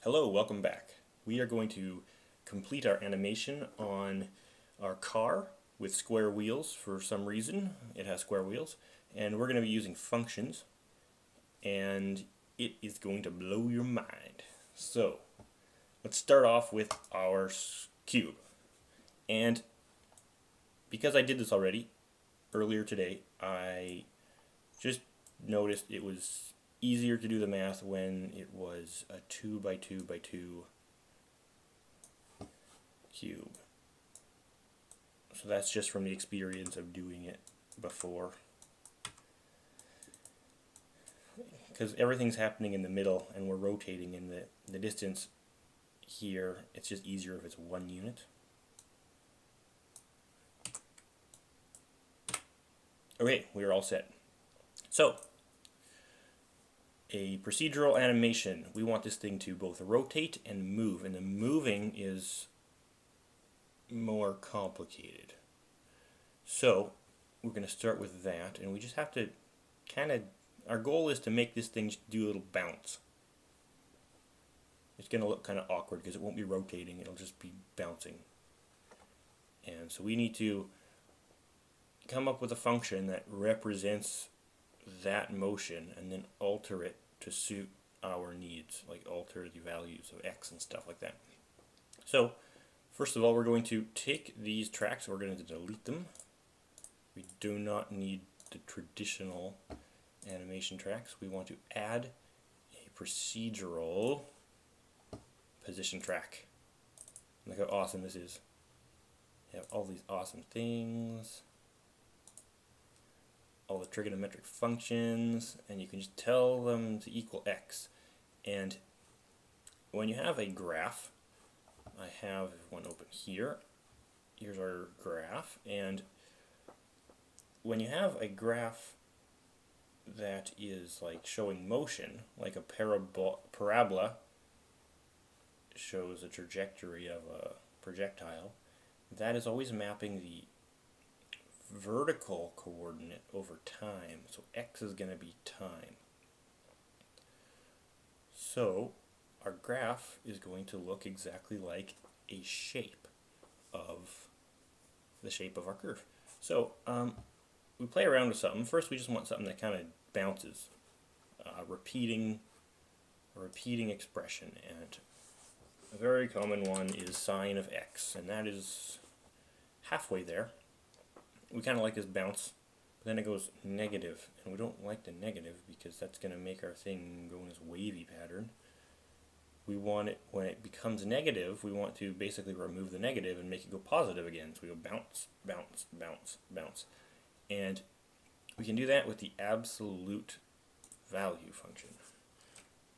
Hello, welcome back. We are going to complete our animation on our car with square wheels. For some reason it has square wheels, and we're going to be using functions, and it is going to blow your mind. So let's start off with our cube, and because I did this already earlier today, I just noticed it was easier to do the math when it was a 2 by 2 by 2 cube. So that's just from the experience of doing it before. Because everything's happening in the middle and we're rotating in the distance here, it's just easier if it's 1 unit. Okay, we are all set. So, a procedural animation, we want this thing to both rotate and move, and the moving is more complicated. So we're going to start with that, and we just have to our goal is to make this thing do a little bounce. It's going to look kind of awkward because it won't be rotating, it'll just be bouncing. And so we need to come up with a function that represents that motion and then alter it to suit our needs, like alter the values of x and stuff like that. So first of all, we're going to take these tracks, we're going to delete them. We do not need the traditional animation tracks. We want to add a procedural position track. Look how awesome this is. You have all these awesome things, all the trigonometric functions, and you can just tell them to equal x. And when you have a graph, I have one open here. Here's our graph, and when you have a graph that is like showing motion, like a parabola shows a trajectory of a projectile, that is always mapping the vertical coordinate over time. So x is going to be time. So our graph is going to look exactly like a shape of the shape of our curve. So we play around with something. First we just want something that kind of bounces, a repeating expression, and a very common one is sine of x, and that is halfway there. We kind of like this bounce, but then it goes negative, and we don't like the negative because that's going to make our thing go in this wavy pattern. We want it, when it becomes negative, we want to basically remove the negative and make it go positive again. So we go bounce, bounce, bounce, bounce. And we can do that with the absolute value function.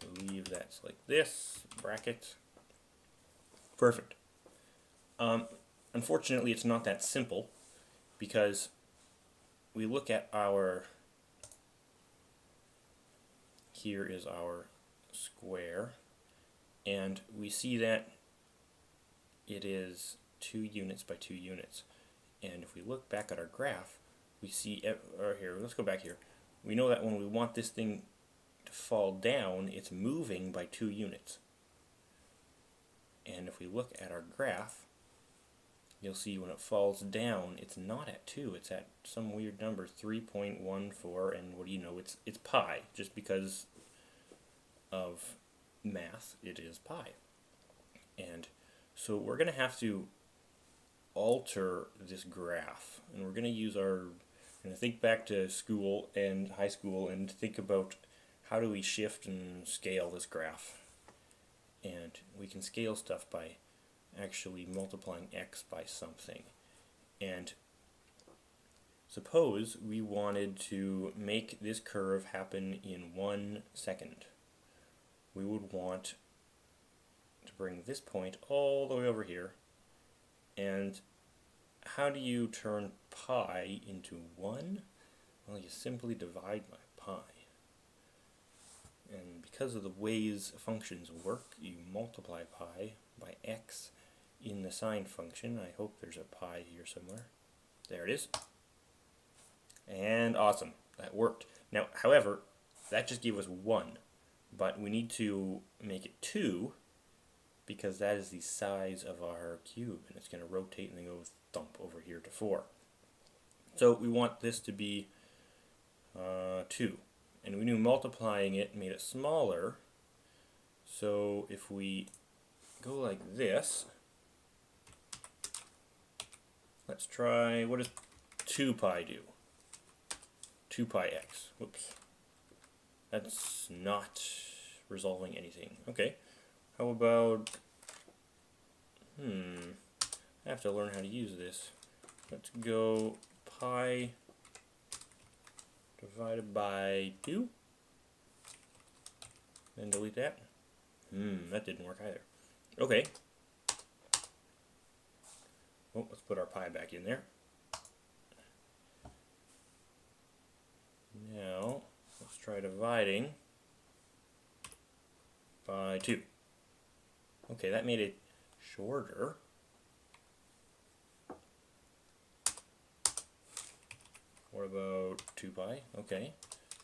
I believe that's like this, bracket. Perfect. Unfortunately, it's not that simple, because we look at our, here is our square, and we see that it is 2 units by 2 units. And if we look back at our graph, we see, or here, let's go back here. We know that when we want this thing to fall down, it's moving by 2 units. And if we look at our graph, you'll see when it falls down, it's not at 2, it's at some weird number, 3.14, and what do you know, it's pi. Just because of math, it is pi. And so we're going to have to alter this graph, and we're going to use our, think back to school and high school and think about how do we shift and scale this graph. And we can scale stuff by actually multiplying x by something. And suppose we wanted to make this curve happen in 1 second. We would want to bring this point all the way over here. And how do you turn pi into 1? Well, you simply divide by pi. And because of the ways functions work, you multiply pi by x in the sine function. I hope there's a pi here somewhere. There it is. And awesome, that worked. Now, however, that just gave us 1, but we need to make it 2 because that is the size of our cube, and it's going to rotate and then go thump over here to 4. So we want this to be 2. And we knew multiplying it made it smaller. So if we go like this, let's try, what does 2 pi do? 2 pi x. Whoops. That's not resolving anything. Okay. How about, I have to learn how to use this. Let's go pi divided by 2. Then delete that. That didn't work either. Okay. Oh, let's put our pi back in there. Now, let's try dividing by 2. Okay, that made it shorter. What about 2 pi? Okay,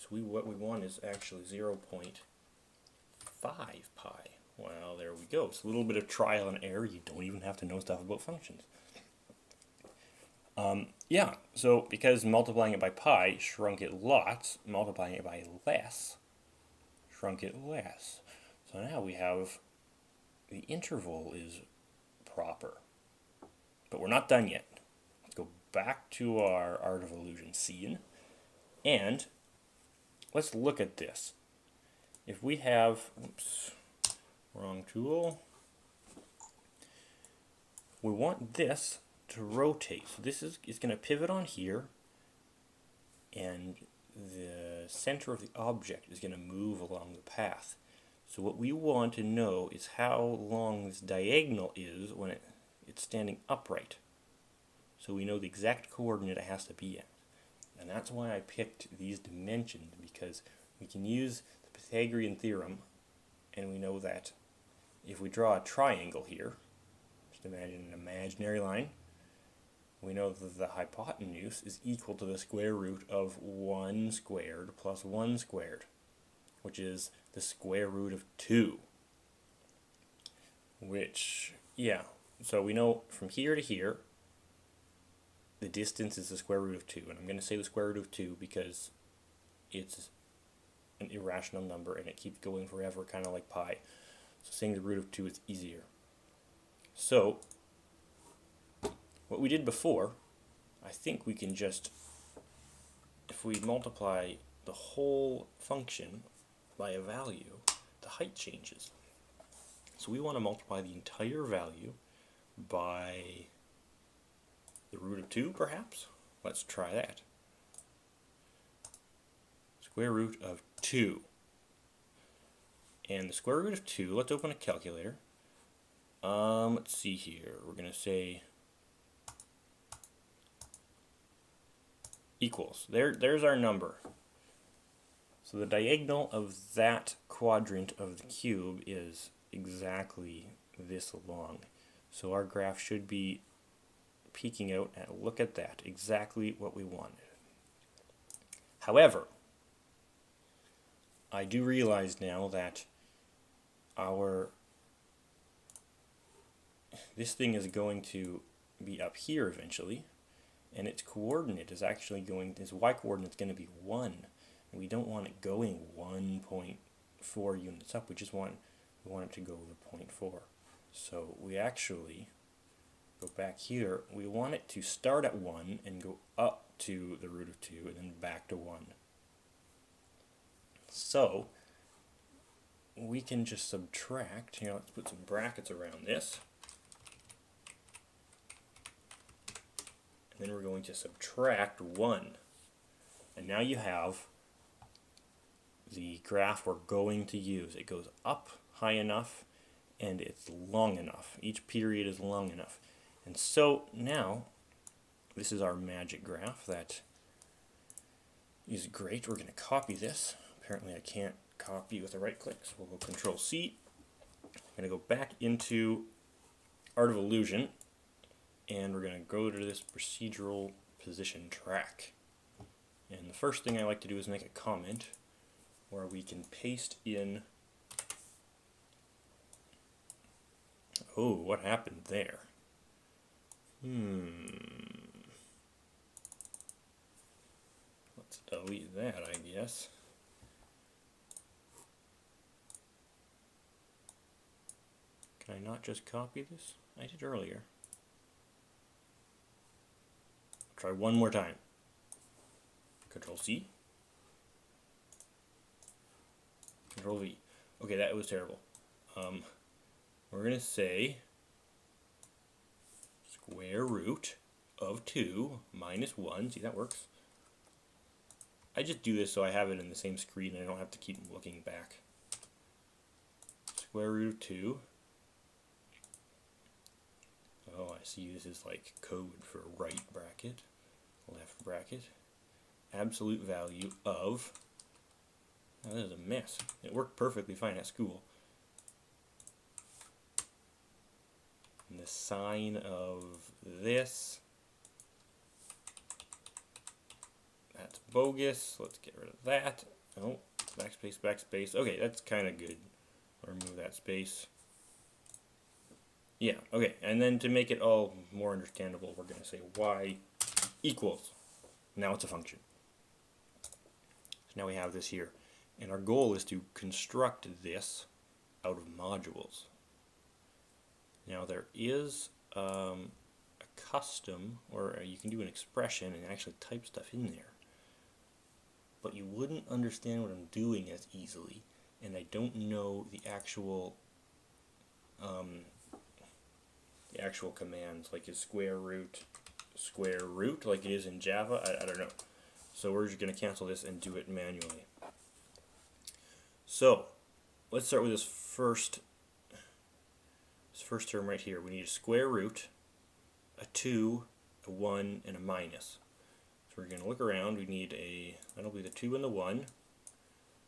so what we want is actually 0.5 pi. Well, there we go. It's a little bit of trial and error. You don't even have to know stuff about functions. Yeah, so because multiplying it by pi shrunk it lots, multiplying it by less shrunk it less. So now we have the interval is proper. But we're not done yet. Let's go back to our Art of Illusion scene, and let's look at this. If we have, oops, wrong tool, we want this to rotate. So this is going to pivot on here, and the center of the object is going to move along the path. So what we want to know is how long this diagonal is when it's standing upright. So we know the exact coordinate it has to be at. And that's why I picked these dimensions, because we can use the Pythagorean theorem, and we know that if we draw a triangle here, just imagine an imaginary line, we know that the hypotenuse is equal to the square root of 1 squared plus 1 squared, which is the square root of 2. Which, yeah, so we know from here to here, the distance is the square root of 2. And I'm going to say the square root of 2 because it's an irrational number and it keeps going forever, kind of like pi. So saying the root of 2 is easier. So, what we did before, I think we can just, if we multiply the whole function by a value, the height changes. So we want to multiply the entire value by the root of 2, perhaps? Let's try that. Square root of 2. And the square root of 2, let's open a calculator. Let's see here. We're going to say equals. There's our number. So the diagonal of that quadrant of the cube is exactly this long. So our graph should be peeking out at, look at that, exactly what we wanted. However, I do realize now that this thing is going to be up here eventually, and its coordinate is actually its y coordinate is going to be 1. And we don't want it going 1.4 units up. We want it to go over 0.4. So we actually go back here. We want it to start at 1 and go up to the root of 2 and then back to 1. So we can just subtract. Here, let's put some brackets around this. And then we're going to subtract 1. And now you have the graph we're going to use. It goes up high enough and it's long enough. Each period is long enough. And so now, this is our magic graph that is great. We're going to copy this. Apparently I can't copy with a right click, so we'll go Control C. I'm going to go back into Art of Illusion, and we're going to go to this procedural position track. And the first thing I like to do is make a comment where we can paste in Oh, what happened there? Let's delete that, I guess. Can I not just copy this? I did earlier. Try one more time. Control C. Control V. Okay, that was terrible. We're going to say square root of 2 minus 1. See, that works. I just do this so I have it in the same screen and I don't have to keep looking back. Square root of 2. Oh, I see, this is like code for right bracket, left bracket, absolute value of, oh, this is a mess. It worked perfectly fine at school. And the sine of this, that's bogus. Let's get rid of that. Oh, backspace, backspace. Okay, that's kind of good. I'll remove that space. Yeah, okay, and then to make it all more understandable, we're going to say y equals. Now it's a function. So now we have this here. And our goal is to construct this out of modules. Now there is a custom, or you can do an expression and actually type stuff in there. But you wouldn't understand what I'm doing as easily, and I don't know the actual commands, like is square root, like it is in Java. I don't know. So we're just going to cancel this and do it manually. So let's start with this first term right here. We need a square root, a 2, a 1, and a minus. So we're going to look around. We need that'll be the 2 and the 1.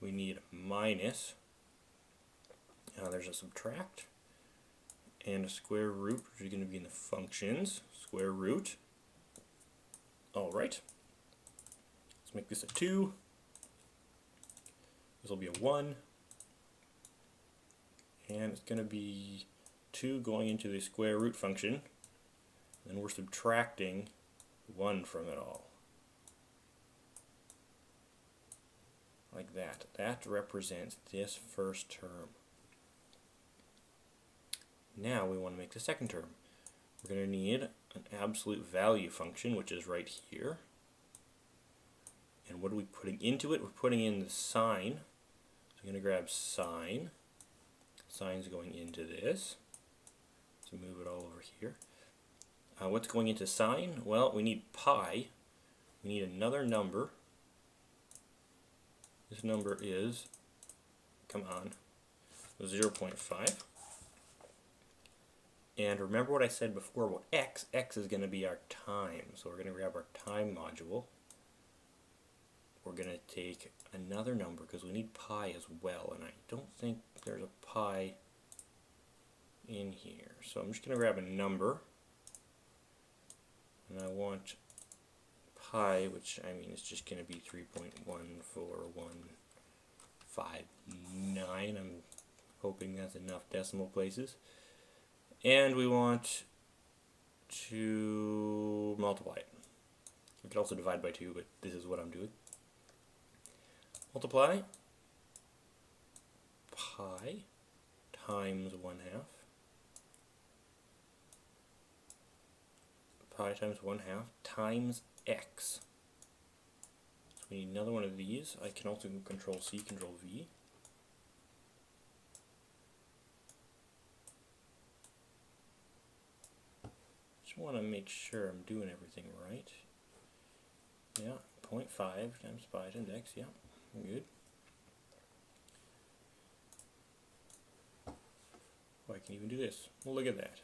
We need a minus. Now there's a subtract. And a square root, which is going to be in the functions. Square root. Alright. Let's make this a 2. This will be a 1. And it's going to be 2 going into the square root function. And we're subtracting 1 from it all. Like that. That represents this first term. Now we want to make the second term. We're going to need an absolute value function, which is right here. And what are we putting into it? We're putting in the sine. So I'm going to grab sine. Sine's going into this. So move it all over here. What's going into sine? Well, we need pi. We need another number. This number is, come on, 0.5. And remember what I said before about x. X is going to be our time. So we're going to grab our time module. We're going to take another number because we need pi as well. And I don't think there's a pi in here. So I'm just going to grab a number. And I want pi, which I mean it's just going to be 3.14159. I'm hoping that's enough decimal places. And we want to multiply it. We could also divide by 2, but this is what I'm doing. Multiply pi times 1/2. Pi times 1/2 times x. So we need another one of these. I can also Control C, Control V. Just want to make sure I'm doing everything right. Yeah, 0.5 times pi times x. Yeah, we're good. Oh, I can even do this. Well, look at that.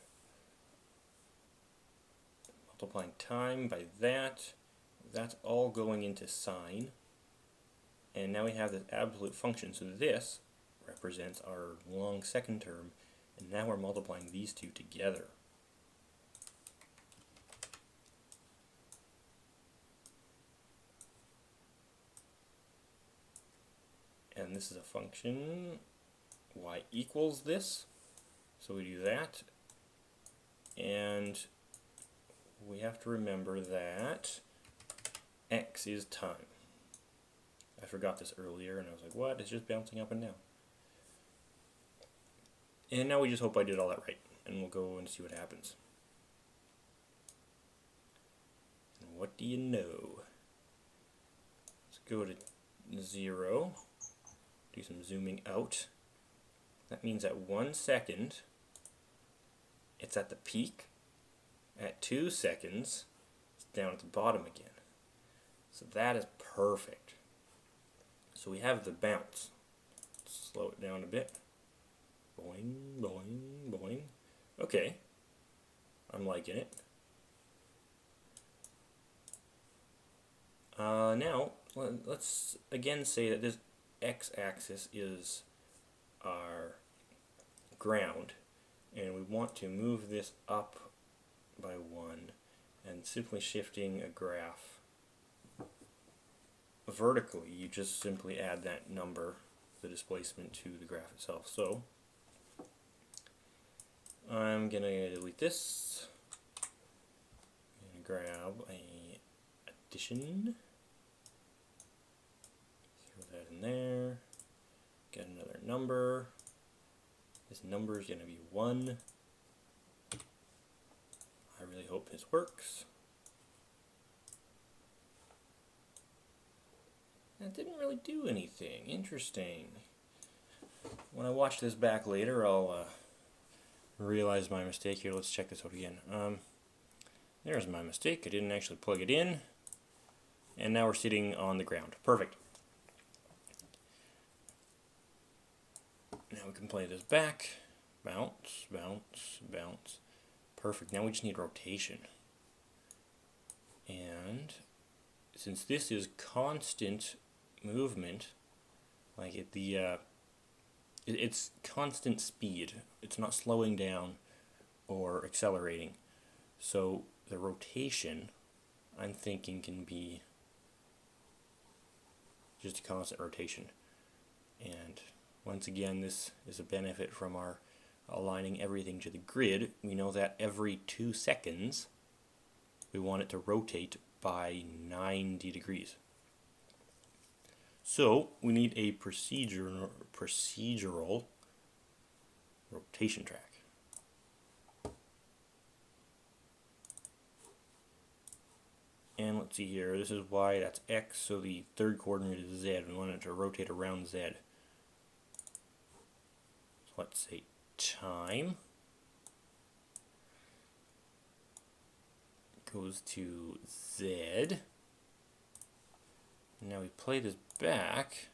Multiplying time by that. That's all going into sine. And now we have this absolute function. So this represents our long second term. And now we're multiplying these two together. And this is a function, y equals this. So we do that, And we have to remember that x is time. I forgot this earlier, and I was like, what? It's just bouncing up and down. And now we just hope I did all that right, and we'll go and see what happens. And what do you know? Let's go to 0, do some zooming out. That means at 1 second, it's at the peak. At 2 seconds, it's down at the bottom again. So that is perfect. So we have the bounce. Slow it down a bit. Boing, boing, boing. Okay. I'm liking it. Now, let's again say that this x-axis is our ground, and we want to move this up by 1, and simply shifting a graph vertically, you just simply add that number, the displacement, to the graph itself. So I'm going to delete this, and grab a addition, throw that in there, get another number. This number is going to be 1. I really hope this works. That didn't really do anything. Interesting. When I watch this back later, I'll realize my mistake here. Let's check this out again. There's my mistake. I didn't actually plug it in. And now we're sitting on the ground. Perfect. Now we can play this back. Bounce, bounce, bounce. Perfect. Now we just need rotation. And since this is constant movement, like it's constant speed. It's not slowing down or accelerating. So the rotation, I'm thinking, can be just a constant rotation. And once again, this is a benefit from our aligning everything to the grid. We know that every 2 seconds we want it to rotate by 90 degrees. So we need a procedural rotation track. And let's see here, this is y, that's x, so the third coordinate is z. We want it to rotate around z. So let's say time goes to z. Now we play this back.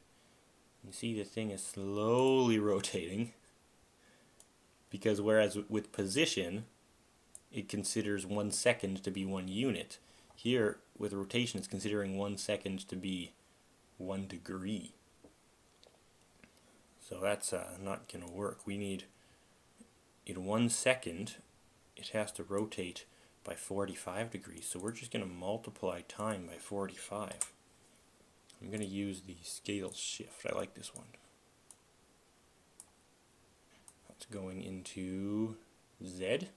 You see the thing is slowly rotating, because whereas with position it considers 1 second to be 1 unit, here with rotation it's considering 1 second to be 1 degree. So that's not going to work. We need, in 1 second, it has to rotate by 45 degrees. So we're just going to multiply time by 45. I'm going to use the scale shift. I like this one. That's going into Z.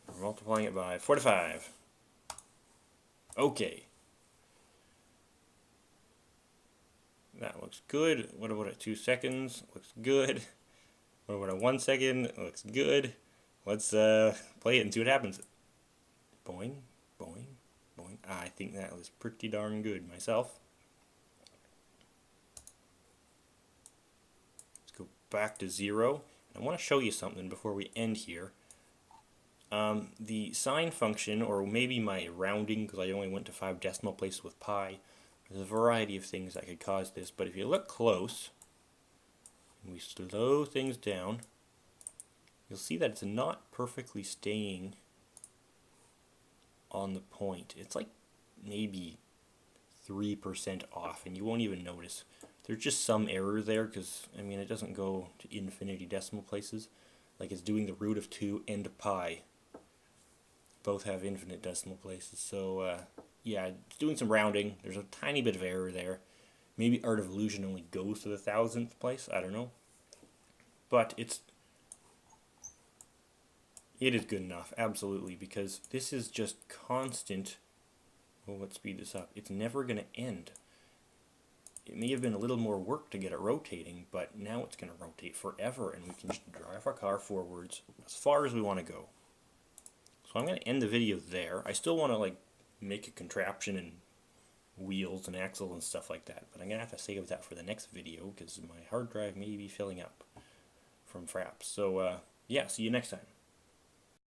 We're multiplying it by 45. Okay. That looks good. What about at 2 seconds? Looks good. What about at 1 second? Looks good. Let's play it and see what happens. Boing, boing, boing. I think that was pretty darn good myself. Let's go back to 0. I want to show you something before we end here. The sine function, or maybe my rounding, because I only went to 5 decimal places with pi. There's a variety of things that could cause this, but if you look close, and we slow things down, you'll see that it's not perfectly staying on the point. It's like maybe 3% off, and you won't even notice. There's just some error there, because, I mean, it doesn't go to infinity decimal places. Like, it's doing the root of 2 and pi. Both have infinite decimal places, so, yeah, it's doing some rounding. There's a tiny bit of error there. Maybe Art of Illusion only goes to the 1000th place, I don't know. But it's It is good enough, absolutely, because this is just constant. Well, let's speed this up. It's never going to end. It may have been a little more work to get it rotating, but now it's going to rotate forever, and we can just drive our car forwards as far as we want to go. So I'm going to end the video there. I still want to like make a contraption and wheels and axle and stuff like that, but I'm going to have to save that for the next video because my hard drive may be filling up from fraps. So yeah, see you next time.